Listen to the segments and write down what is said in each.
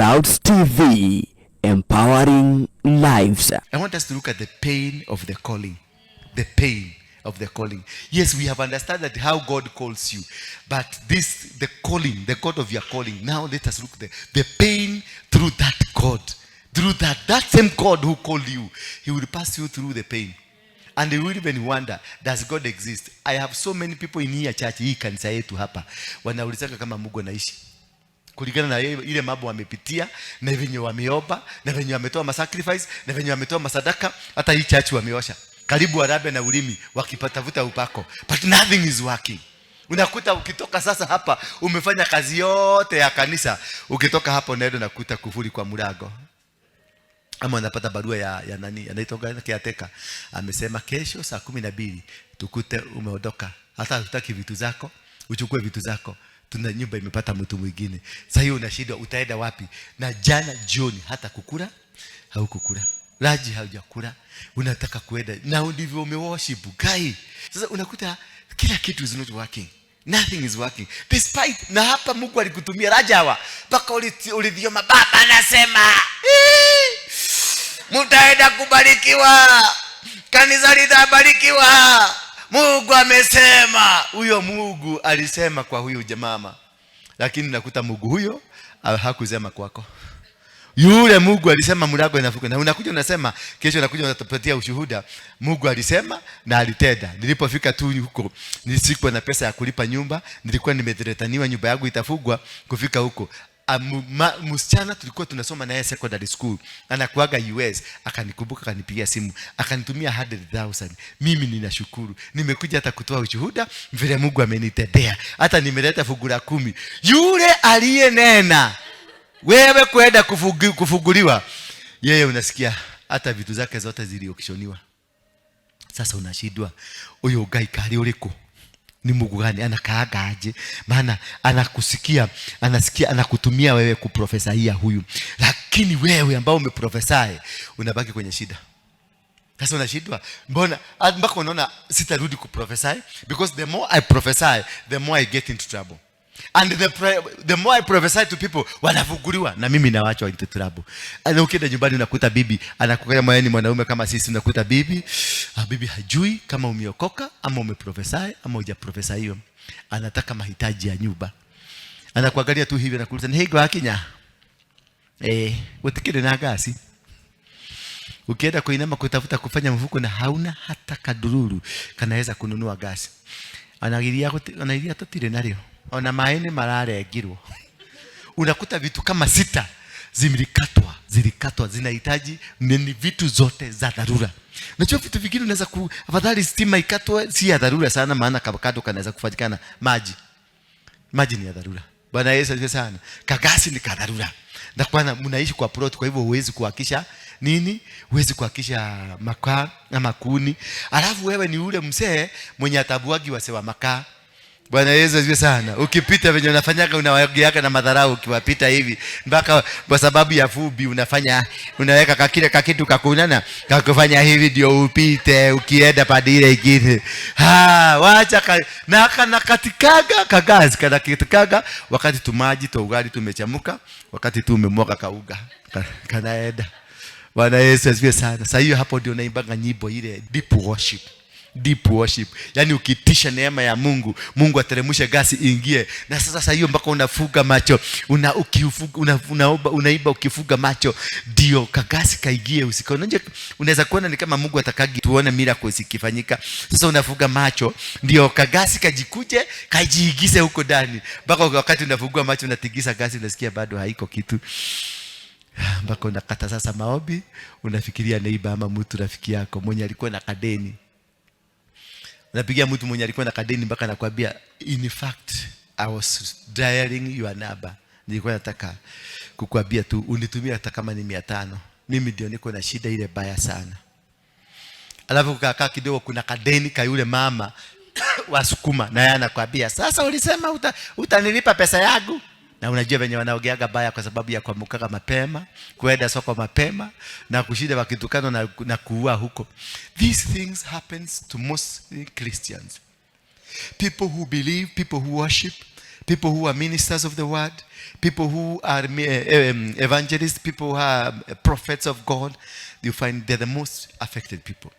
Clouds TV, empowering lives. I want us to look at the pain of the calling. The pain of the calling. Yes, we have understood that how God calls you, but the calling, the God of your calling. Now let us look at the pain through that God. Through that same God who called you, he will pass you through the pain. And they will even wonder, does God exist? I have so many people in here church, hii kanisa yetu hapa, wanaulizaka kama Mungu anaishi. Kulingana na ile mambo wamepitia, na venye wameomba, na venye wametoa masacrifice, na venye wametoa masadaka, hata hii church wameosha. Karibu warabe na ulimi wakipatafuta upako. But nothing is working. Unakuta ukitoka sasa hapa, umefanya kazi yote ya kanisa, ukitoka hapa unaenda nakuta kufuli kwa mlango. Ama unapata barua ya nani anaitoka kiateka, amesema kesho saa 12 tukute umeondoka, hata hutaki vitu zako, uchukue vitu zako, tuna nyumba imepata mtu mwingine. Sasa hiyo unashindwa utaenda wapi? Na jana jioni hata kukula haukukula, laji haujakula, unataka kuenda na ndivyo umeworship guy. Sasa unakuta kila kitu is not working, nothing is working despite, na hapa Mungu alikutumia rajawa mpaka ulithioma baba anasema mtaenda kubarikiwa, kanisa litabarikiwa, Mungu amesema. Huyo Mungu alisema kwa huyo jamaa, lakini nakuta Mungu huyo hakusema kwako. Yule Mungu alisema mlango inafunguka, na unakuja unasema kesho unakuja unatapatia ushuhuda, Mungu alisema na alitenda. Nilipofika tu huko, nisikuwa na pesa ya kulipa nyumba, nilikuwa nimedretaniwa nyumba yangu itafugwa. Kufika huko msichana tulikuwa tunasoma naye secondary school, anakuaga US, akanikumbuka, akanipigia simu, akanitumia 100,000. Mimi ninashukuru, nimekuja hata kutoa ushuhuda vile Mungu amenitendea, hata nimeleta fungu la 10. Yule aliyenena wewe kwenda kufunguliwa, yeye unasikia hata vitu zake zote ziliokishoniwa. Sasa unashindwa huyo ugai kali uliko ni Mungu gani, anakaaga aje? Maana anakusikia, anasikia, anakutumia wewe kuprofesaia huyu, lakini wewe ambao umeprofesai unabaki kwenye shida. Sasa unashindwa, mbona mpaka unaona sitarudi kuprofesai? Because the more I prophesy, the more I get into trouble. And the more I prophesy to people, wanafunguliwa na mimi nawachwa into trouble. Na ukienda nyumbani unakuta bibi anakukaa moyoni, mwanaume kama sisi unakuta bibi hajui kama umeokoka ama umeprofesy ama hujaprofesaiwa. Anataka mahitaji ya nyumba, anakuangalia tu hivi, anakuuliza ni higo akinya utikire na gasi. Ukienda kuinama kutafuta kufanya mfuko na hauna hata kadururu kanaweza kununua gasi, anagiria totire nario ona maene mararengirwo. Unakuta vitu kama 6 zilikatwa zinahitaji ni vitu zote za dharura. Unajua vitu vingine unaweza afadhali stima ikatwe, si ya dharura sana, maana kabakado kanaweza kufanyikana. Maji ni ya dharura. Bwana Yesu asifiwe sana. Kagasi ni ka dharura. Na kwana mnaishi kwa plot, kwa hivyo huwezi kuhakisha nini? Huwezi kuhakisha makaa ama kuni. Alafu wewe ni ule mzee mwenye atabuagi wasewa makaa. Bwana Yesu asifiwe sana. Ukipita venye unafanyaga unawagiaga na madharau, ukiwapita hivi mpaka kwa sababu ya fubi unaweka kakile kakitu kakunana kakufanya hivi ndio upite, ukienda padile ingine. Wacha na katikaga kagazi kana kitikaga wakati tumaji to ugali tumechamuka, wakati tu umemwaga kauga kanaenda. Bwana Yesu asifiwe sana. Sasa hiyo hapo ndio naimbaga nyimbo ile deep worship. Yani ukitisha neema ya Mungu, Mungu ateremsha gasi ingie. Na sasa hiyo mpaka unafuga macho, unaiba ukifuga macho ndio kagasi kaingie usikao. Unaweza kuona ni kama Mungu atakagi tuone miracles ikifanyika. Sasa unafuga macho ndio kagasi kajikuje kajiigize huko ndani. Mpaka wakati unafungua macho unatigisa gasi, unasikia bado haiko kitu. Mpaka unakata sasa maombi, unafikiria neiba ama mtu rafiki yako mwenye alikuwa na kadeni. Unapigia mtu mwenye alikuwa na kadeni mpaka anakuambia in fact I was dialing your number, nilikuwa nataka kukuambia tu unitumie hata kama ni 500, mimi ndio niko na shida ile baya sana. Alafu kukaa kidogo kuna kadeni ka yule mama wasukuma, na yeye anakuambia sasa ulisema utanilipa pesa yangu. Na unajua venye wanaogeaga baya kwa sababu ya kuamka mapema, kuenda soko mapema na kushida wakitukana na kuua huko. These things happens to most Christians. People who believe, people who worship, people who are ministers of the word, people who are evangelists, people who are prophets of God, you find they're the most affected people.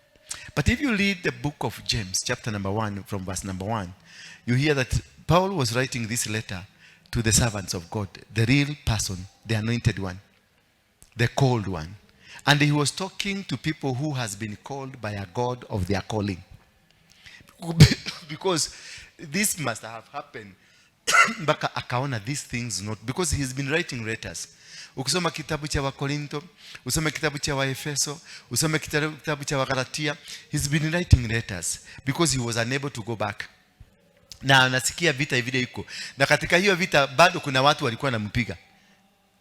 But if you read the book of James, chapter number 1, from verse number 1, you hear that Paul was writing this letter to the servants of God, the real person, the anointed one, the called one. And he was talking to people who has been called by a God of their calling. Because this must have happened. Mpaka akaona these things not, because he's been writing letters. Ukisoma kitabu cha Wakorinto, usome kitabu cha Waefeso, usome kitabu cha Wagalatia, he's been writing letters because he was unable to go back. Na anasikia vita vile iko. Na katika hiyo vita bado kuna watu walikuwa wanampiga.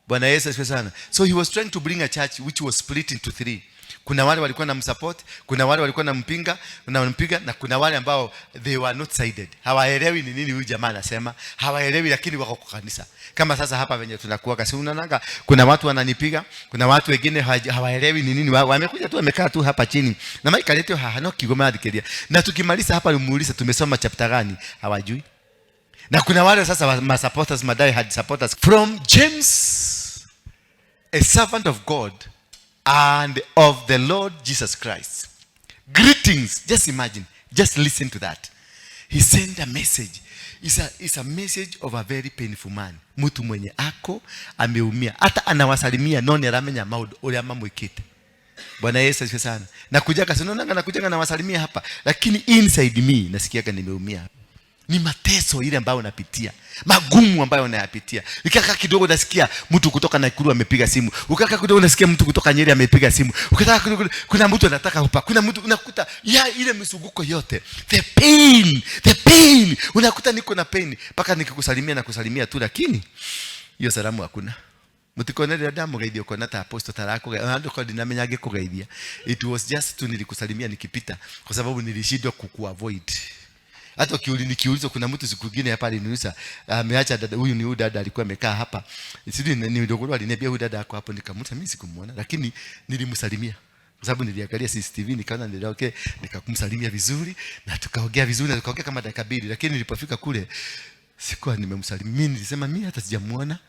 Bwana Yesu asifiwe sana. So he was trying to bring a church which was split into 3. Kuna wale walikuwa namsupport, kuna wale walikuwa nampiga, na kuna wale ambao they were not sided. Hawaelewi ni nini huyu jamaa anasema, hawaelewi lakini wako kwa kanisa. Kama sasa hapa venye tunakuwa kasi unaona kuna watu wananipiga, kuna watu wengine hawaelewi ni nini, wamekuja tu wamekaa tu hapa chini. Na maika leto hano kigoma adikelia. Na tukimaliza hapa umuuliza tumesoma chapter gani, hawajui. Na kuna wale sasa ma supporters, madai had supporters from James, a servant of God and of the Lord Jesus Christ. Greetings. Just imagine. Just listen to that. He sent a message. It's a message of a very painful man. Mtu mwenye ako ameumia. Hata anawasalimia noni aramenya maud ule ama mwikite. Bwana Yesu asifiwe sana. Nakujaga sinonanga nakujaga nawasalimia hapa, lakini inside me nasikiaga nimeumia. Ni mateso ile ambayo unapitia, magumu ambayo unayapitia. Ukaka kidogo unasikia mtu kutoka Nakuru amepiga simu, ukaka kidogo unasikia mtu kutoka Nyeri amepiga simu, ukataka kuna mtu anataka hapa, kuna mtu unakuta ya ile misuguko yote, the pain unakuta niko na pain mpaka nikikusalimia na kusalimia tu, lakini hiyo salamu hakuna. Mutikonere damu gaidio kona ta apostle tarako ando kwa dinamenyage kugaidhia. It was just tu nilikusalimia nikipita kwa sababu nilishindwa kukuavoid. Hata nikiulizwa kuna mtu siku nyingine hapa aliniuliza ameacha dada huyu, ni huyu dada alikuwa amekaa hapa. Sisi ni ndogo aliniambia huyu dada yako hapo, nikamwita mimi sikumuona lakini nilimsalimia. Kwa sababu niliangalia CCTV nikaona ndio okay, nikakumsalimia vizuri na tukaongea vizuri na tukaongea kama dakika 2, lakini nilipofika kule sikuwa nimemsalimia. Mimi nilisema mimi hata sijamuona.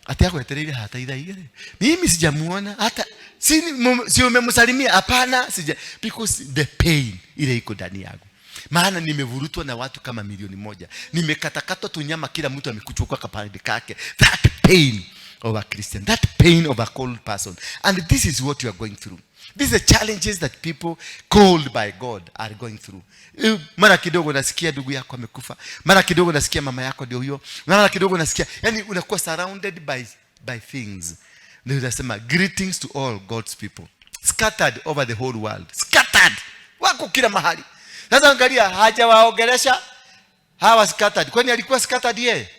Hata yako yaterele hata ida ile. Mimi sijamuona hata si umemsalimia, hapana sija, because the pain ile iko ndani yangu. Maana nimevurutwa na watu kama 1,000,000. Nimekatakatwa tunyama, kila mtu amekuchukua kapande kake. That pain of a Christian, that pain of a called person. And this is what you are going through. These are the challenges that people called by God are going through. Mara kidogo nasikia ndugu yako amekufa, mara kidogo nasikia mama yako ndio huyo, mara kidogo nasikia, yani unakuwa surrounded by things. Ndio nasema greetings to all God's people, scattered over the whole world. Scattered, wako kila mahali. Sasa angalia, hajawaongelesha hawa scattered. Kwani alikuwa scattered yeye?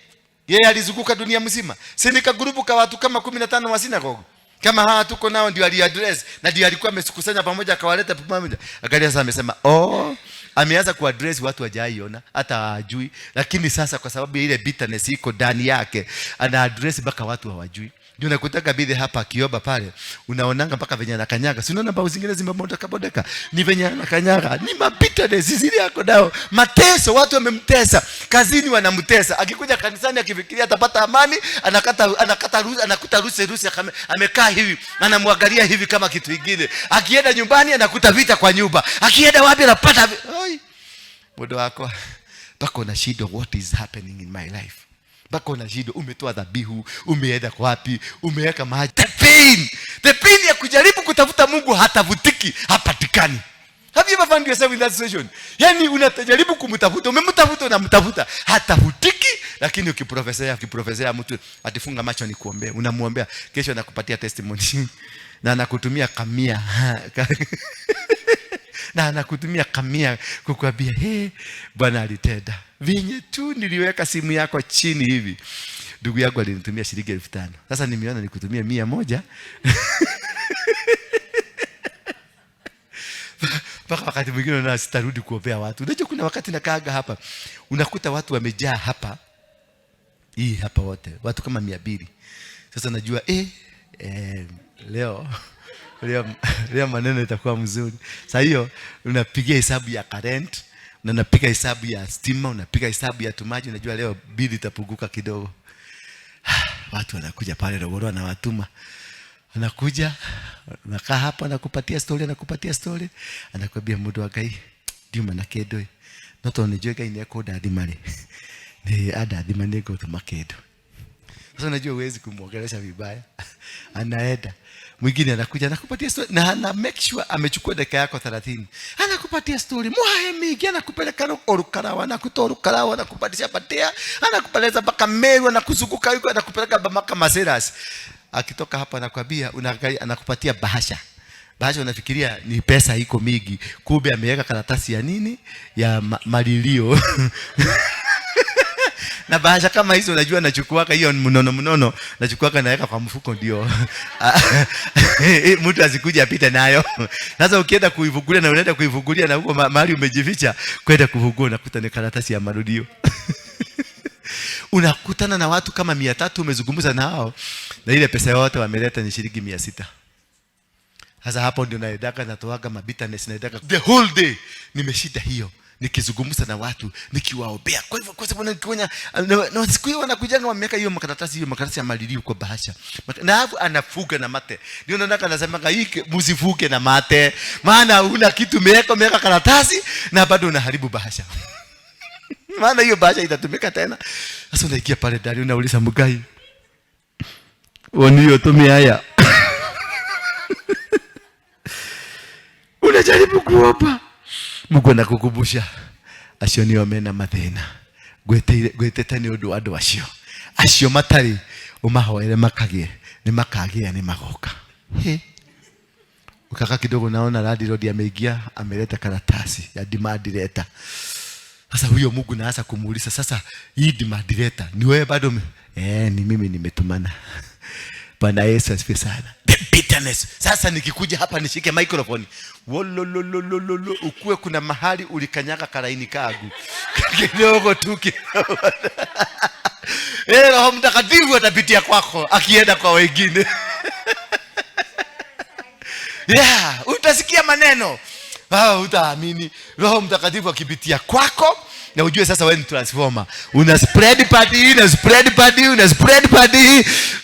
Yeye alizunguka dunia mzima. Si nikagrupu kwa watu kama 15 wa sinagogi. Kama hawa tuko nao ndio aliaddress, na ndio alikuwa amekusanya pamoja akawaleta pamoja. Angalia sasa amesema, ameanza kuaddress watu hajaiona, hata hajui. Lakini sasa kwa sababu ile bitterness iko ndani yake, ana address mpaka watu hawajui. Ndio nakutaka bidhe hapa akioba pale, unaonanga mpaka venye anakanyaga. Si unaona bao zingine zimebondeka, ni venye anakanyaga. Ni bitterness zile yako nao. Mateso, watu wamemtesa, kazini wanamtesa. Akikuja kanisani akifikiria atapata amani, anakuta rusi amekaa hivi, anamwangalia hivi kama kitu kingine. Akienda nyumbani anakuta vita kwa nyumba. Akienda wapi anapata modo wako. Mpaka unashindwa what is happening in my life. Mpaka unashindwa umetoa dhabihu, umeenda kwa wapi, umeweka maji. The pain ya kujaribu kutafuta Mungu hatavutiki, hapatikani. Have you ever found yourself in that situation? Yani unajaribu kumtafuta, umemtafuta na mtafuta, hatavutiki. Lakini ukiprofesea mtu atifunga macho ni kuombea, unamuombea, kesho anakupatia testimony na anakutumia kamia na anakutumia kamia kukuambia Bwana alitenda. Vinye tu niliweka simu yako chini hivi, ndugu yangu alinitumia shilingi 5,000. Sasa nimeona nikutumia 100. Mpaka wakati mwingine na sitarudi kuombea watu. Unajua kuna wakati nakaaga hapa, unakuta watu wamejaa hapa. Hii hapa wote, watu kama 200. Sasa najua leo maneno itakuwa mzuri. Sasa hiyo unapigia hesabu ya current, na napiga hesabu ya stima, unapiga hesabu ya tumaji, unajua leo bili itapunguka kidogo. Watu wanakuja pale Rogoro na watuma. Anakuja, nakaa hapa, anakupatia story, anakuambia mudo agai diuma na kedo. Noto unajua gai ni ko dadi mali. Ni adadi manego to makedo. Sasa unajua huwezi kumwongelesha vibaya. Anaenda. Mwingine anakuja anakupatia story na ana make sure amechukua dakika yako 30. Anakupatia story. Mwahemi anakupeleka Orukarawa na kutorukarawa na kupatia patia, anakupeleza mpaka Meru na kuzunguka huko, anakupeleka mpaka Maseras. Akitoka hapa anakuambia anakupatia bahasha. Bahasha unafikiria ni pesa iko mingi, kumbe ameweka karatasi ya nini? Ya malilio. Na bahasha kama hizo unajua nachukuaka hiyo mnono nachukuaka naweka kwa mfuko ndio. Mtu asikuja apite nayo. Sasa ukienda kuivugulia na unaenda kuivugulia na huko mahali umejificha, kwenda kuvugua unakuta ni karatasi ya marudio. Unakutana na watu kama 300 umezungumza nao na ile pesa yote wameleta ni shilingi 600. Sasa hapo ndio naedaka natoaga mabitterness, naedaka the whole day nimeshida hiyo nikizungumza na watu nikiwaombea. Kwa hivyo kwa sababu nikiona na siku hiyo wanakujanga wameweka hiyo makaratasi ya malilio kwa bahasha. Na hapo anafuga na mate. Ndio nataka nasema hiki msifuge na mate. Maana una kitu umeweka karatasi na bado unaharibu bahasha. Maana hiyo bahasha itatumika tena. Sasa unaingia pale ndani unauliza Mugai, "Wani yotomi haya?" Unajaribu kuopa. Mungu anakukumbusha acio ni omena mathina. Gwetete ni undu andu acio matari umahoere makagie ni makagia ni magoka. Ukaka kidogo naona Radi Road ameingia ameleta karatasi ya demand letter. Sasa huyo Mungu naanza kumuuliza, sasa hii demand letter ni wewe bado? Ni mimi nimetumana. Bwana Yesu asifiwe sana. The bitterness. Sasa nikikuja hapa nishike microphone. Wolololololo, ukue kuna mahali ulikanyaga karaini kagu. Kidogo tu kidogo. Roho Mtakatifu atapitia kwako akienda kwa wengine. Utasikia maneno. Utaamini. Roho Mtakatifu akipitia kwako na ujue sasa wewe ni transformer. Una spread party.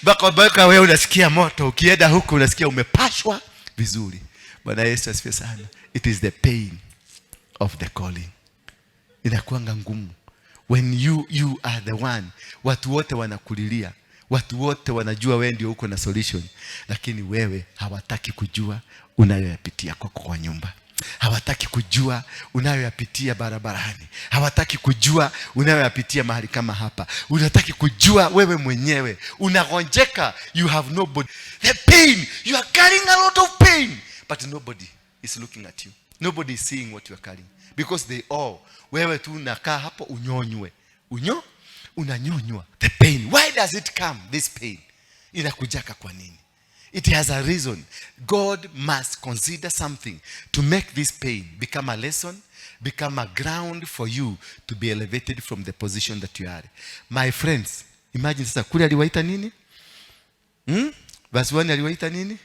Baka wewe unasikia moto. Ukienda huko unasikia umepashwa vizuri. Bwana Yesu asifiwe sana. It is the pain of the calling. Inakuanga ngumu. When you are the one. Watu wote wanakulilia. Watu wote wanajua wewe ndio uko na solution. Lakini wewe hawataki kujua unayoyapitia kwa nyumba. Hawataki kujua unayoyapitia barabarani. Hawataki kujua unayoyapitia mahali kama hapa. Unataka kujua wewe mwenyewe unagonjeka, you have nobody. The pain, you are carrying a lot of pain, but nobody is looking at you. Nobody is seeing what you are carrying because they all, wewe tu unakaa hapo unyonywe. Unanyonywa. The pain, why does it come, this pain? Inakujaka kwa nini? It has a reason. God must consider something to make this pain become a lesson, become a ground for you to be elevated from the position that you are. My friends, imagine sasa kule aliwaita nini? Verse 1 aliwaita nini?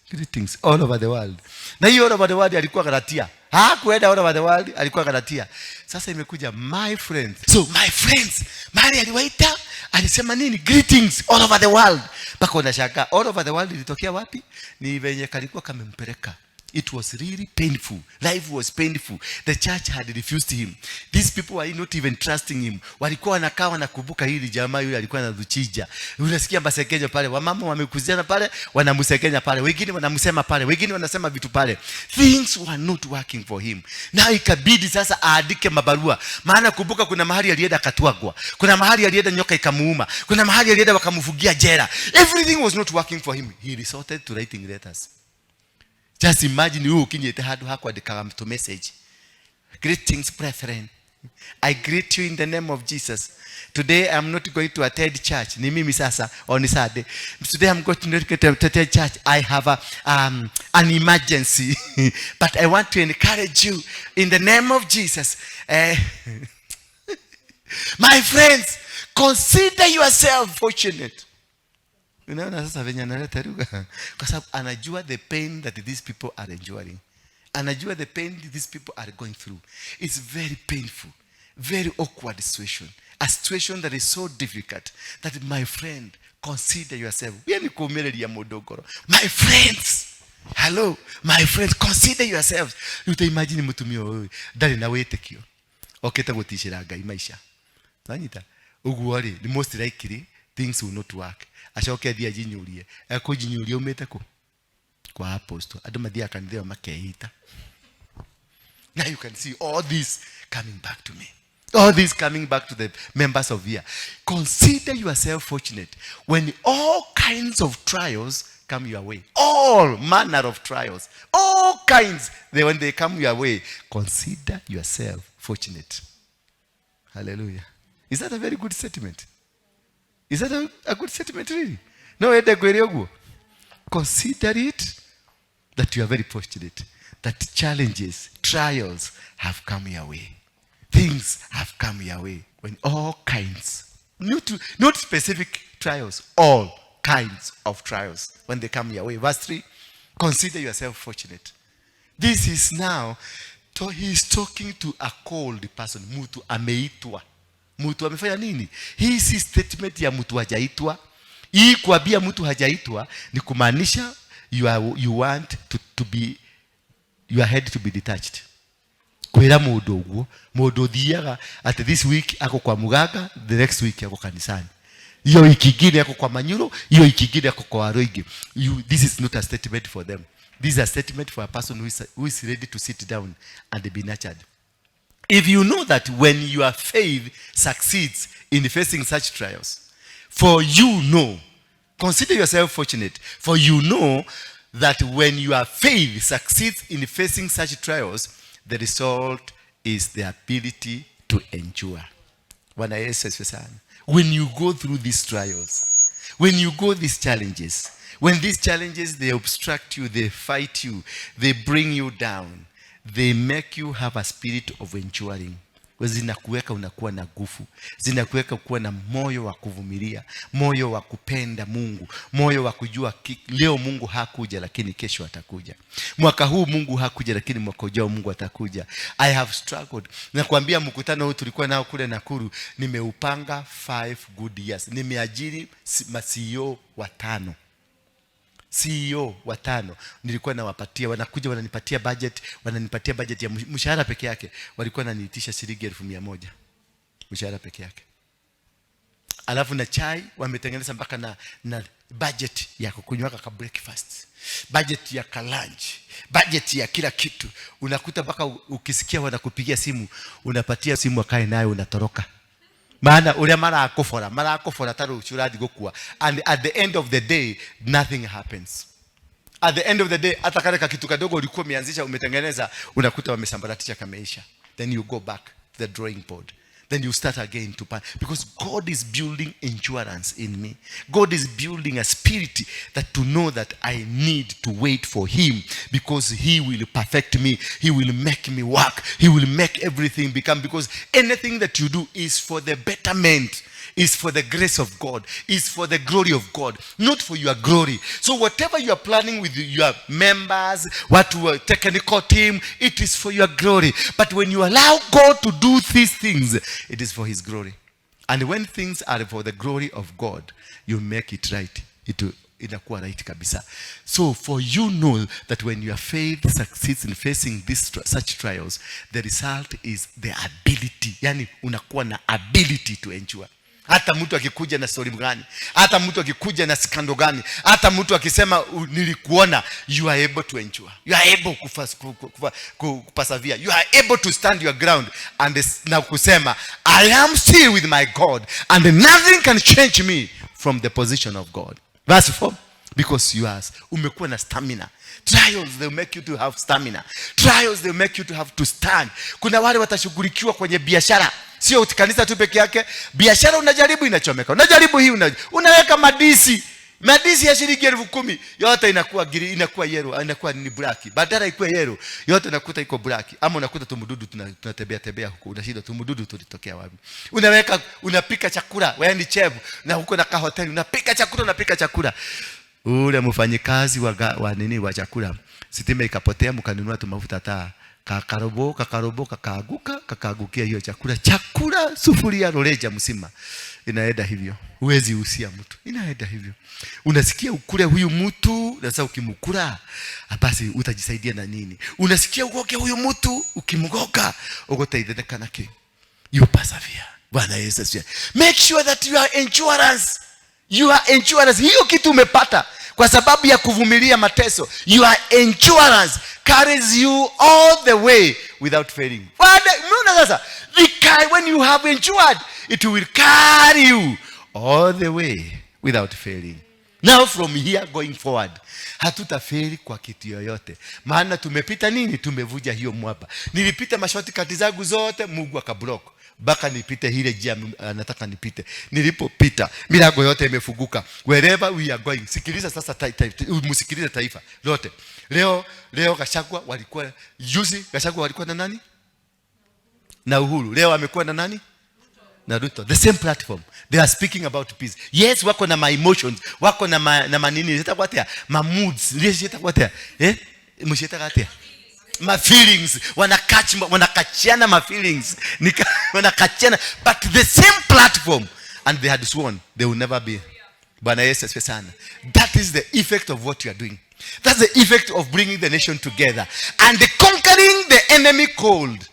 Greetings all over the world. Na hiyo all over the world alikuwa Galatia. Hakuenda all over the world, alikuwa Galatia. Sasa imekuja my friends. So my friends, Mary aliwaita, alisema nini? Greetings all over the world. Baka unashaka all over the world ilitokea wapi? Ni venye kalikuwa kamempeleka. It was really painful. Life was painful. The church had refused him. These people were not even trusting him. Walikuwa wanakaa wanakumbuka hili jamaa yule alikuwa anaduchija. Unasikia masekenyo pale. Wamama wamekuziana pale, wanamsekenya pale. Wengine wanamsema pale. Wengine wanasema vitu pale. Things were not working for him. Na ikabidi sasa aandike mabarua. Maana kumbuka kuna mahali alienda akatwagwa. Kuna mahali alienda nyoka ikamuuma. Kuna mahali alienda wakamfungia jela. Everything was not working for him. He resorted to writing letters. Just imagine you ukinyete hadu hakuandika mtu message. Greetings brethren. I greet you in the name of Jesus. Today I'm not going to attend church. Ni mimi sasa on Saturday. Today I'm going to attend church. I have an emergency. But I want to encourage you in the name of Jesus. My friends, consider yourself fortunate. Unaona sasa venye analeta lugha kwa sababu anajua the pain that these people are enduring. anajua the pain these people are going through. It's very painful, very awkward situation. A situation that is so difficult that, my friend, consider yourself. My friends, hello, my friends, consider yourselves. You can imagine mutumio dali na wetekio. Oketa gutishira Ngai maisha. Nanyita uguari, the most likely things will not work. Ashoke dia jinyurie. Eko jinyurie umete ko kwa apostle. Adoma dia kanitheo makeita. Now you can see all this coming back to me. All this coming back to the members of here. Consider yourself fortunate when all kinds of trials come your way. All manner of trials. All kinds. When they come your way, consider yourself fortunate. Hallelujah. Is that a very good statement? Is that a good statement really? No, consider it that you are very fortunate. That challenges, trials have come your way. Things have come your way when all kinds, not specific trials, all kinds of trials when they come your way. Verse 3, consider yourself fortunate. This is now, he's talking to a called person. Mutu ameitwa. Mutu amefanya nini? Hii si statement ya mutu hajaitwa. Hii kuambia mutu hajaitwa ni kumaanisha you want to be, your head to be detached. Kwera mudo thiaga at this week ako kwa mugaga, the next week ako kanisani. Iyo ikigine ako kwa manyuro, iyo ikigine ako kwa Waruinge. This is not a statement for them. This is a statement for a person who is ready to sit down and be nurtured. If you know that when your faith succeeds in facing such trials, for you know, consider yourself fortunate, for you know that when your faith succeeds in facing such trials, the result is the ability to endure. When you go through these trials, when you go these challenges, when these challenges, they obstruct you, they fight you, they bring you down, they make you have a spirit of enduring. Zinakuweka unakuwa na nguvu, zinakuweka kuwa na moyo wa kuvumilia, moyo wa kupenda Mungu, moyo wa kujua leo Mungu hakuja lakini kesho atakuja. Mwaka huu Mungu hakuja lakini mwaka ujao Mungu atakuja. I have struggled. Nakwambia mkutano huu tulikuwa nao kule Nakuru, nimeupanga 5 good years. Nimeajiri CEO watano. CEO watano nilikuwa nawapatia, wanakuja wananipatia budget ya mshahara peke yake, walikuwa wananiitisha shilingi 1,100 mshahara peke yake. Alafu na chai wametengeneza mpaka na budget ya kukunywa ka breakfast, budget ya lunch, budget ya kila kitu. Unakuta mpaka ukisikia wanakupigia simu, unapatia simu akae nayo unatoroka. Maana ule mara akofora taro uchuradi gokua, and at the end of the day nothing happens. At the end of the day hata kale kitu kadogo ulikuwa umeanzisha umetengeneza unakuta wamesambaratisha kameisha. Then you go back to the drawing board. Then you start again to plan, because God is building endurance in me. God is building a spirit that to know that I need to wait for him, because he will perfect me. He will make me work. He will make everything become, because anything that you do is for the betterment, is for the grace of God, is for the glory of God, not for your glory. So whatever you are planning with your members, what your technical team, it is for your glory. But when you allow God to do these things, it is for his glory. And when things are for the glory of God, you make it right. Inakuwa right kabisa. So for you know that when your faith succeeds in facing such trials, the result is the ability. Yani unakuwa na ability to endure. Hata mtu akikuja na story gani, hata mtu akikuja na skando gani, hata mtu akisema nilikuona, you are able to endure. You are able persevere. You are able to stand your ground and na kusema I am still with my God and nothing can change me from the position of God. Verse 4, because you are umekuwa na stamina. Trials, they will make you to have stamina. Trials, they will make you to have to stand. Kuna wale watashughulikiwa kwenye biashara. Sio kanisa tu peke yake. Biashara unajaribu inachomeka. Unajaribu hii unaweka madisi ya shilingi 10,000 yote inakuwa yellow, inakuwa ni black. Badala ikuwe yellow, yote unakuta iko black. Ama unakuta tumududu tunatembea huko. Unashida tumududu tulitokea wapi? Unapika chakula, wewe ni chef na huko na ka hotel unapika chakula. ule mfanyikazi wa nini wa chakula, sitima ikapotea, mkanunua tu mafuta taa, kakarobo kakaagukia hiyo chakula sufuria roleja msima. Inaenda hivyo, huwezi usia mtu, inaenda hivyo. Unasikia ukule huyu mtu, na sasa ukimkula basi utajisaidia na nini? Unasikia ugoke huyu mtu, ukimgoka ugotaideka nake, you persevere. Bwana Yesu asifiwe. Make sure that you are endurance, hiyo kitu umepata kwa sababu ya kuvumilia mateso. Your endurance carries you all the way without failing. When you have endured, it will carry you all the way without failing. Now from here going forward, hatutafeli kwa kitu yoyote. Maana tumepita nini? Tumevuja hiyo mwapa. Nilipita mashoti kati zangu zote, Mungu akablock. Baka nipite ile njia anataka nipite. Nilipopita, milango yote imefunguka. Wherever we are going. Sikiliza sasa msikilize taifa lote. Leo GACHAGUA walikuwa, juzi GACHAGUA walikuwa na nani? Na Uhuru. Leo amekuwa na nani? Na RUTO. The same platform. They are speaking about peace. Yes, wako na my emotions, wako na manini, zitakuatia ma moods, zitakuatia. Mshitakatia. My feelings, wanakachiana my feelings. Wanakachiana, but the same platform, and they had sworn they will never be. Bwana Yesu asifiwe sana. That is the effect of what you are doing. That's the effect of bringing the nation together and conquering the enemy called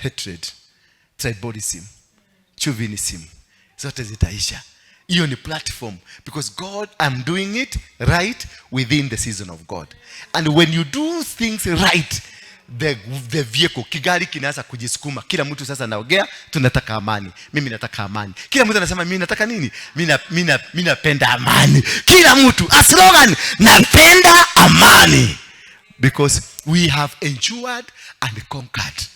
hatred, tribalism, chauvinism. Zote zitaisha. Hiyo ni platform, because God, I'm doing it right within the season of God. And when you do things right, the vehicle, kigari kinaanza kujisukuma. Kila mtu sasa naongea, tunataka amani. Mimi nataka amani. Kila mtu anasema mimi nataka nini? Mimi napenda amani. Kila mtu a slogan, napenda amani. Because we have endured and conquered.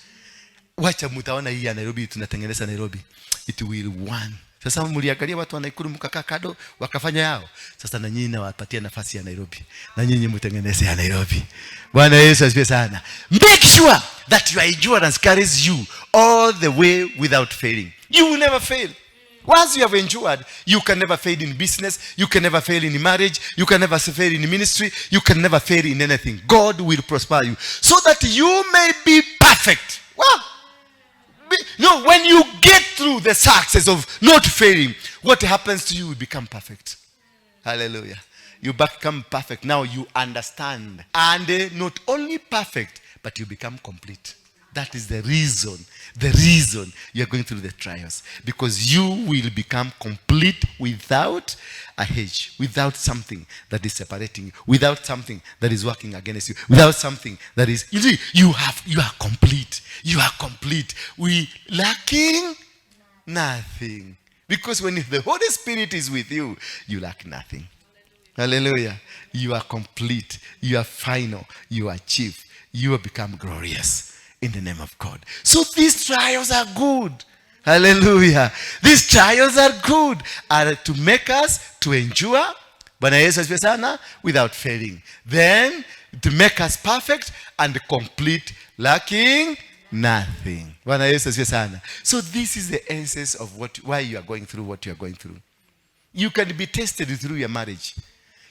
Wacha mtaona hii ya Nairobi, tunatengeneza Nairobi. It will one. Sasa mliangalia watu wa Nakuru mkakaa kado wakafanya yao. Sasa na nyinyi nawapatia nafasi ya Nairobi. Na nyinyi mtengeneze ya Nairobi. Bwana Yesu asifiwe sana. Make sure that your endurance carries you all the way without failing. You will never fail. Once you have endured, you can never fail in business, you can never fail in marriage, you can never fail in ministry, you can never fail in anything. God will prosper you so that you may be perfect. Wow. No, when you get through the success of not failing, what happens to you will become perfect. Hallelujah. You become perfect. Now you understand. And not only perfect, but you become complete. That is the reason you are going through the trials. Because you will become complete without a hedge, without something that is separating you, without something that is working against you, without something that is, you see, you are complete. You are complete. We lacking nothing. Because when the Holy Spirit is with you, you lack nothing. Hallelujah. You are complete. You are final. You are chief. You have become glorious. In the name of God. So these trials are good. Hallelujah. These trials are good. Are to make us to endure. Bwana Yesu asifiwe sana. Without failing. Then to make us perfect and complete, lacking nothing. Bwana Yesu asifiwe sana. So this is the essence of why you are going through what you are going through. You can be tested through your marriage.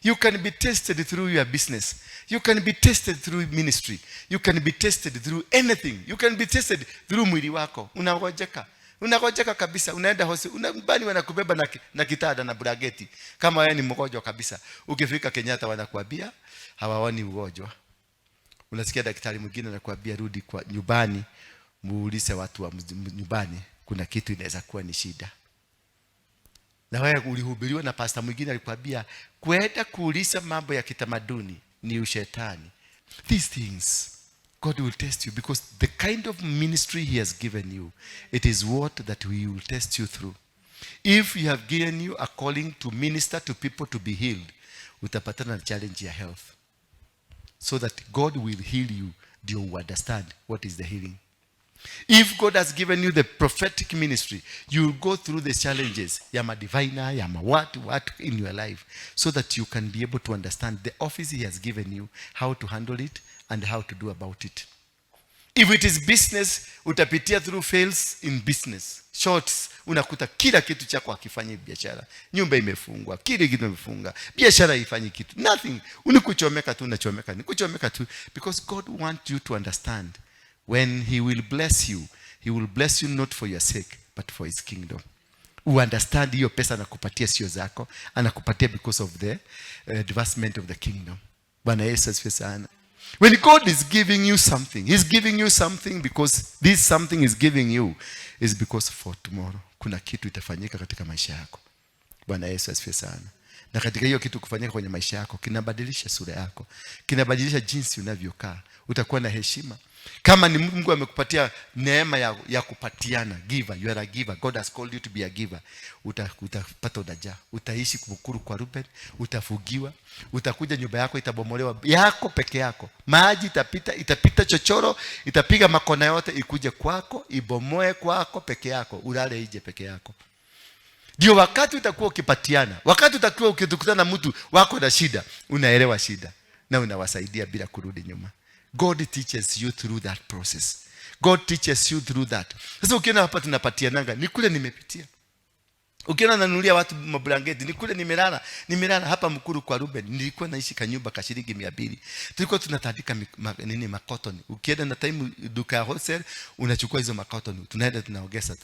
You can be tested through your business. You can be tested through ministry. You can be tested through anything. You can be tested through mwili wako. Unagojeka kabisa. Unaenda hospitali, unabani wanakubeba na kitada na brageti. Kama wewe ni mgonjwa kabisa. Ukifika Kenyatta wanakuambia hawaoni ugonjwa. Unasikia daktari mwingine anakuambia rudi kwa nyumbani, muulize watu wa nyumbani kuna kitu inaweza kuwa ni shida. Na wewe ulihubiriwa na pastor mwingine alikwambia kwenda kuuliza mambo ya kitamaduni ni ushetani. These things God will test you, because the kind of ministry he has given you, it is what that he will test you through. If he have given you a calling to minister to people to be healed, utapatana na challenge ya health. So that God will heal you, do you understand what is the healing? If God has given you the prophetic ministry, you will go through the challenges, yama diviner, yama what in your life, so that you can be able to understand the office he has given you, how to handle it, and how to do about it. If it is business, utapitia through fails in business. Shorts, unakuta kila kitu chako hakifanyi biashara. Nyumba imefungwa, kile kitu imefunga. Biashara haifanyi kitu. Nothing. Unikuchomeka tu, unachomeka. Nikuchomeka tu, because God wants you to understand, when he will bless you, he will bless you not for your sake, but for his kingdom. Understand, hiyo pesa anakupatia sio zako, anakupatia because of the advancement of the kingdom. Bwana Yesu asifiwe sana. When God is giving you something, he's giving you something because this something is giving you is because for tomorrow kuna kitu itafanyika katika maisha yako. Bwana Yesu asifiwe sana. Na katika hiyo kitu kufanyika kwenye maisha yako, kinabadilisha sura yako, kinabadilisha jinsi unavyokaa. Utakuwa na heshima. Kama ni Mungu amekupatia neema ya kupatiana, giver, you are a giver. God has called you to be a giver. Utapata unajaa. Utaishi kumkuru kwa Ruben, utafugiwa, utakuja nyumba yako itabomolewa yako peke yako. Maji itapita chochoro, itapiga makona yote ikuje kwako, ibomoe kwako peke yako, ulale nje peke yako. Ndio wakati utakuwa ukipatiana, wakati utakuwa ukikutana na mtu wako na shida, unaelewa shida na unawasaidia bila kurudi nyuma. God teaches you through that process. God teaches you through that. Sasa ukiona hapa tunapatiananga, ni kule nimepitia. Ukiona nanunulia watu mablanketi, ni kule nimelala hapa mkuru kwa Ruben. Nilikuwa naishi kanyumba ka shilingi 200. Tulikuwa tunatandika makotoni. Ukienda na time duka ya wholesale, unachukua hizo makotoni, tunaenda tunaongeza,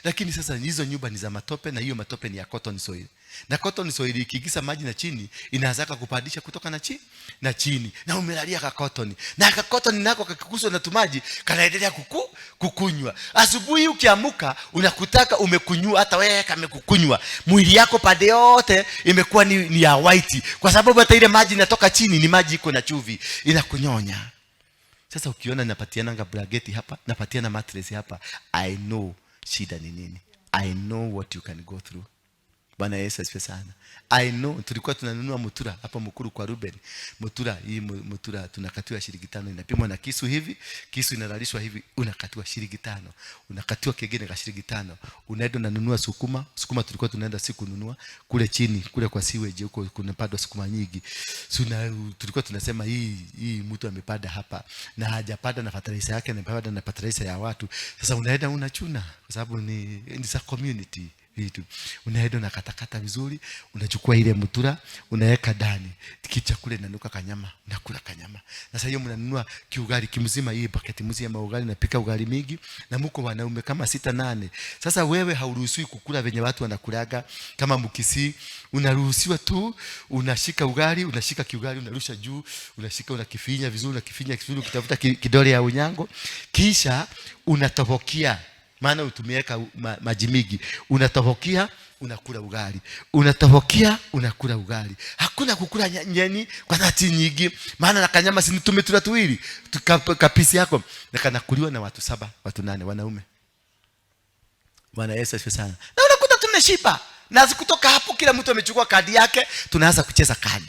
lakini sasa hizo nyumba ni za matope, na hiyo matope ni ya cotton soil. Na cotton soil ikigisa maji na chini, inaanza kupandisha kutoka na chini. Na umelalia ka cotton. Na ka cotton nako kakikuswa na tumaji, kanaendelea kukunywa. Asubuhi ukiamuka, unakutaka umekunywa, hata wewe kamekukunywa. Mwili yako pande yote imekuwa ni ya white, kwa sababu hata ile maji inatoka chini ni maji iko na chumvi, inakunyonya. Sasa ukiona napatiana blanketi hapa, napatiana mattress hapa, I know shida ni nini. I know what you can go through. Bwana Yesu asifiwe sana. I know, tulikuwa tunanunua mutura hapa mkuru kwa Ruben. Mutura tunakatiwa shilingi 5, inapimwa na kisu hivi, kisu inalalishwa hivi, unakatiwa shilingi 5. Unakatiwa kingine ka shilingi 5. Unaenda unanunua sukuma tulikuwa tunaenda siku kununua kule chini, kule kwa sewage huko kuna pado sukuma nyingi. Tulikuwa tunasema hii mtu amepada hapa na hajapanda na fertilizer yake, amepada na fertilizer ya watu. Sasa unaenda unachuna kwa sababu ni za community vitu. Unaenda na katakata vizuri, unachukua ile mutura, unaweka ndani. Kichakula inanuka kanyama, unakula kanyama. Na sasa hiyo mnanunua kiugali kimzima, hii paketi mzima ya ugali, napika ugali mingi, na mko wanaume kama 6-8. Sasa wewe hauruhusiwi kukula venye watu wanakulaga kama mkisi. Unaruhusiwa tu, unashika ugali, unashika kiugali, unarusha juu, unashika unakifinya vizuri, ukitafuta kidole ya unyango, kisha unatobokia. Maana utumieka maji mingi, unatobokia, unakula ugali. Unatobokia, unakula ugali. Hakuna kukula nyeni kwa dhati nyingi, maana na kanyama si tumetura tuwili, kapisi yako na kanakuliwa na watu 7, watu 8 wanaume. Bwana Yesu asifiwe sana. Na unakuta tumeshiba. Na kutoka hapo kila mtu amechukua kadi yake, tunaanza kucheza kadi.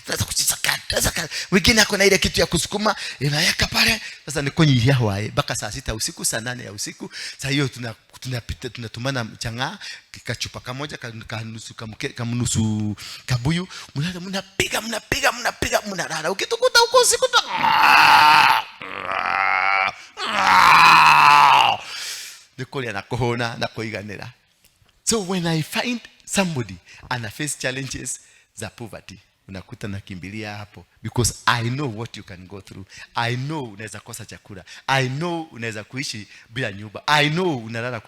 Wengine ako na ile kitu ya kusukuma, inaweka pale. Sasa ni kwenye yawae mpaka saa 6 usiku, saa 8 ya usiku. Sasa hiyo tunapita tunatumana mchanga, kachupa kamoja kamnusu kabuyu, mnapiga mnalala. Ukitukuta huko usiku nikoli anakohona na kuiganira. So when I find somebody and I face challenges za poverty, unakuta nakimbilia hapo, because I know what you can go through. I know unaweza kosa chakula. I know unaweza kuishi bila nyumba. I know unalala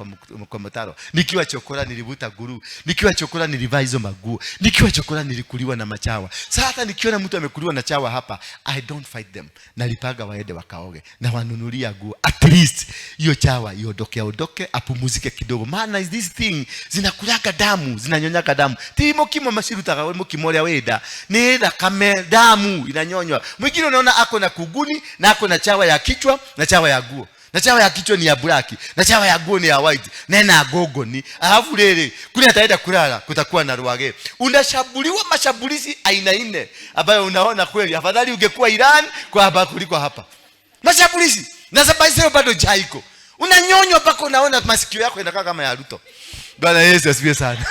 kwa mtaro. Nikiwa chokora nilivuta guru. Nikiwa chokora nilivaa hizo maguo. Nikiwa chokora nilikuliwa na machawa. Sasa hata nikiona mtu amekuliwa na chawa hapa, I don't fight them. Nalipaga waende wakaoge na wanunulia guo. At least hiyo chawa iondoke apumuzike kidogo. Maana this thing zinakulaga damu, zinanyonyaga damu. Timo kimo mashiruta kawe mukimoria weda. Nenda kame damu inanyonywa. Mwingine unaona ako na kuguni na ako na chawa ya kichwa na chawa ya guo. Na chawa ya kichwa ni ya black, na chawa ya guo ni ya white. Nena agogo ni alafu lele kule ataenda kulala, kutakuwa na ruage. Unashambuliwa mashambulizi aina 4 ambayo unaona kweli afadhali ungekuwa Iran kwa hapa kuliko hapa. Mashambulizi na sababu bado jaiko. Unanyonywa mpaka unaona masikio yako yanakaa kama ya RUTO. Bwana Yesu asifiwe sana.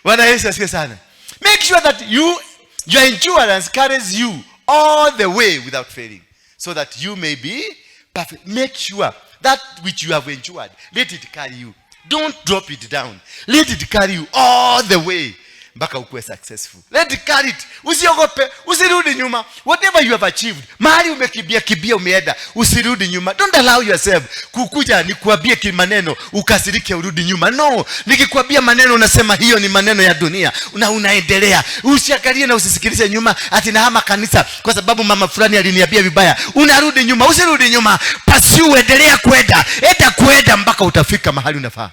Bwana Yesu asifiwe sana. Make sure that your endurance carries you all the way without failing. so that you may be perfect. Make sure that which you have endured, let it carry you. Don't drop it down. Let it carry you all the way mpaka ukuwe successful. Let it carry it. Usiogope, usirudi nyuma. Whatever you have achieved, mahali umekimbia umeenda, usirudi nyuma. Don't allow yourself kukuja nikuambie kimaneno ukasirike urudi nyuma. No, nikikwambia maneno unasema hiyo ni maneno ya dunia na unaendelea. Usiangalie na usisikilize nyuma ati nahama kanisa kwa sababu mama fulani aliniambia vibaya. Unarudi nyuma, usirudi nyuma. Pursue, endelea kwenda mpaka utafika mahali unafaa.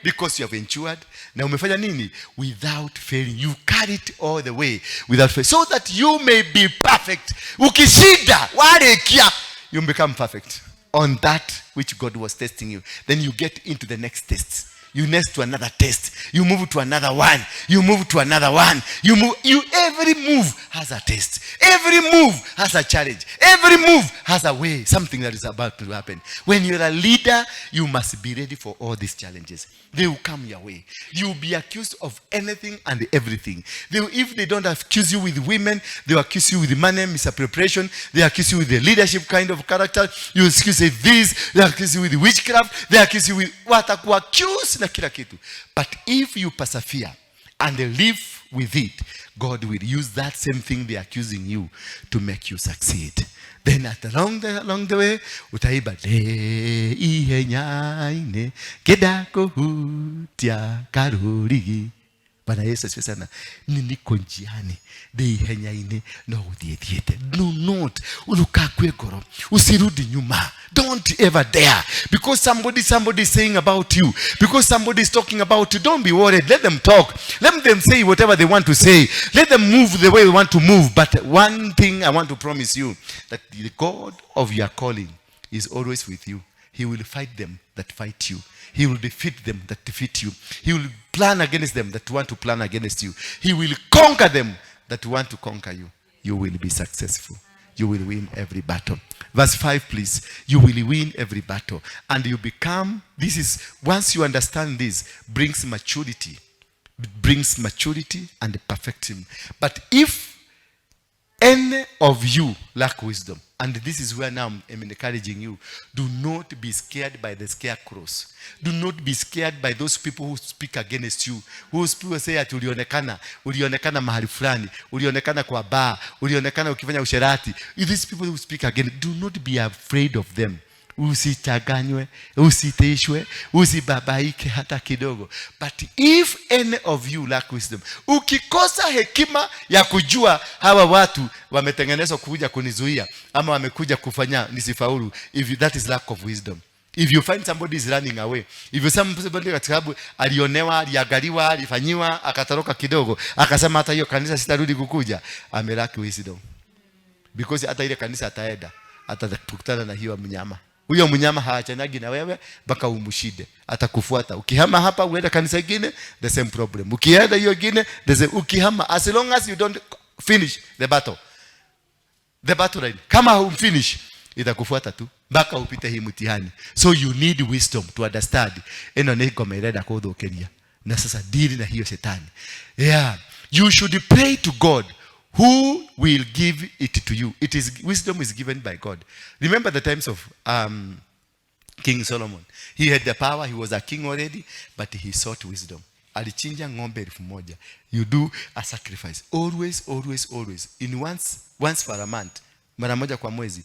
Because you have endured. Na umefanya nini? Without failing. You carry it all the way without failing. So that you may be perfect. Ukishinda, walekia, you become perfect on that which God was testing you. Then you get into the next test. You next to another test. You move to another one. You move to another one. Every move has a test. Every move has a challenge. Every move has a way. Something that is about to happen. When you're a leader, you must be ready for all these challenges. They will come your way. You will be accused of anything and everything. If they don't accuse you with women, they will accuse you with money, misappropriation. They accuse you with the leadership kind of character. You accuse you with this. They accuse you with witchcraft. They accuse you with accuse na kila kitu. But if you persevere and live with it, God will use that same thing they're accusing you to make you succeed. Then along the way, utaiba le ihenyaine kedako hutia karuri. Bwana Yesu asifiwe sana. Niko njiani ihenyaine no udhiethiete. Do not ulukakwe goro. Usirudi nyuma. Don't ever dare. Because somebody is saying about you. Because somebody is talking about you. Don't be worried. Let them talk. Let them say whatever they want to say. Let them move the way they want to move. But one thing I want to promise you, that the God of your calling is always with you. He will fight them that fight you. He will defeat them that defeat you. He will plan against them that want to plan against you. He will conquer them that want to conquer you. You will be successful. You will win every battle. Verse 5, please. You will win every battle. And you become, once you understand this, brings maturity. Brings maturity and perfection. But if any of you lack wisdom, and this is where now I'm encouraging you, do not be scared by the scarecrows. Do not be scared by those people who speak against you. Who people say ati ulionekana mahali fulani, ulionekana kwa bar, ulionekana ukifanya usherati. These people who speak against, do not be afraid of them. Usichanganywe, usitishwe, usibabaike hata kidogo. But if any of you lack wisdom, ukikosa hekima ya kujua hawa watu wametengenezwa kuja kunizuia ama wamekuja kufanya nisifaulu, if that is lack of wisdom. If you find somebody is running away, if you somebody kwa sababu alionewa, aliangaliwa, alifanyiwa, akatoroka kidogo, akasema hata hiyo kanisa sitarudi kukuja, amelaki wisdom. Because hata ile kanisa ataenda, atakutana na hiyo mnyama. Huyo mnyama haachanagi na wewe mpaka umushide. Atakufuata. Ukihama hapa uenda kanisa ingine, the same problem. Ukienda hiyo ingine, ukihama, as long as you don't finish the battle. The battle line. Kama humfinish, itakufuata tu mpaka upite hii mtihani. So you need wisdom to understand. Eno niko mereda kudhokeria. Na sasa deal na hiyo shetani. Yeah. You should pray to God, who will give it to you. Wisdom is given by God. Remember the times of King Solomon. He had the power. He was a king already, but he sought wisdom. Alichinja ng'ombe 1,000. You do a sacrifice. Always. In once for a month. Mara moja kwa mwezi.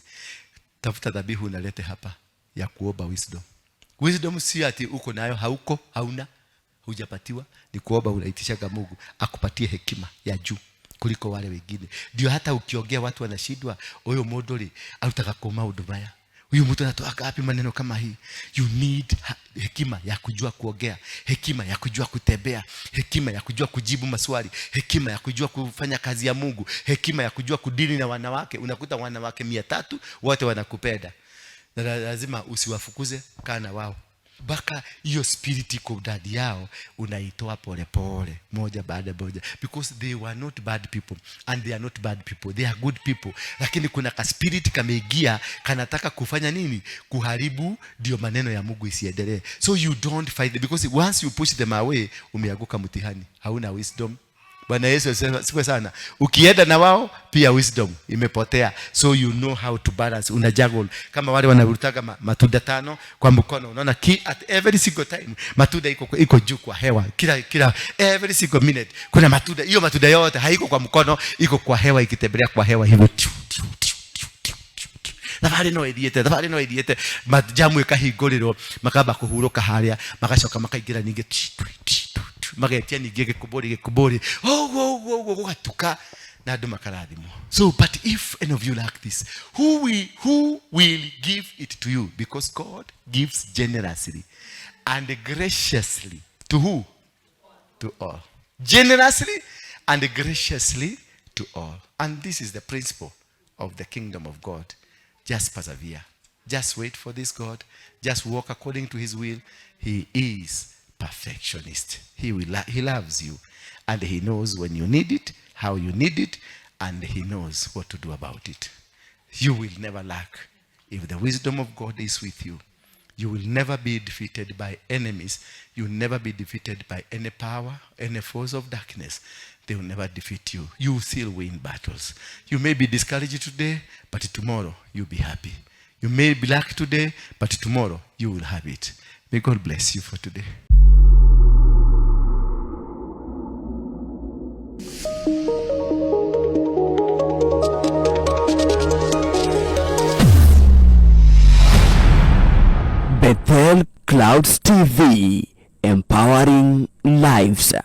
Tafuta dhabihu unalete hapa ya kuomba wisdom. Wisdom si ati uko nayo hauna, hujapatiwa. Ni kuomba unaitishaga Mungu akupatie hekima ya juu kuliko wale wengine. Ndio hata ukiongea watu wanashindwa, huyo modoli alutaka koma udubaya. Huyu mtu anatoa wapi maneno kama hii? You need hekima ya kujua kuongea, hekima ya kujua kutembea, hekima ya kujua kujibu maswali, hekima ya kujua kufanya kazi ya Mungu, hekima ya kujua kudili na wanawake. Unakuta wanawake 300 wote wanakupenda. Na lazima usiwafukuze, kaa na wao. Baka hiyo spirit iko ndani yao unaitoa pole pole moja baada moja, because they were not bad people and they are not bad people, they are good people. Lakini kuna ka spirit kameingia kanataka kufanya nini? Kuharibu ndio maneno ya Mungu isiendelee. So you don't fight them, because once you push them away umeanguka mtihani. Hauna wisdom, Bwana Yesu asifiwe sana. Ukienda na wao pia wisdom imepotea, so you know how to balance, una juggle. Kama wale wanavurutaga matunda 5 kwa mkono, unaona at every single time matunda iko juu kwa hewa, kila every single minute kuna matunda. Hiyo matunda yote haiko kwa mkono, iko kwa hewa, ikitembea kwa hewa hivyo. Thabari no ithiete majamu ikahingũrĩrwo, makamba kũhurũka harĩa, magacoka makaingĩra ningĩ, magetia ningĩ gĩkũmbũri ũguo gũgatuka na andũ makarathimwo. So but if any of you like this, who will give it to you? Because God gives generously and graciously to who? To all. Generously and graciously to all. And this is the principle of the kingdom of God. Just persevere. Just wait for this God. Just walk according to his will. He is perfectionist. He loves you. And he knows when you need it, how you need it, and he knows what to do about it. You will never lack. If the wisdom of God is with you, you will never be defeated by enemies. You will never be defeated by any power, any force of darkness. They will never defeat you. You will still win battles. You may be discouraged today, but tomorrow you'll be happy. You may be lack today, but tomorrow you will have it. May God bless you for today. Bethel Clouds TV, empowering lives.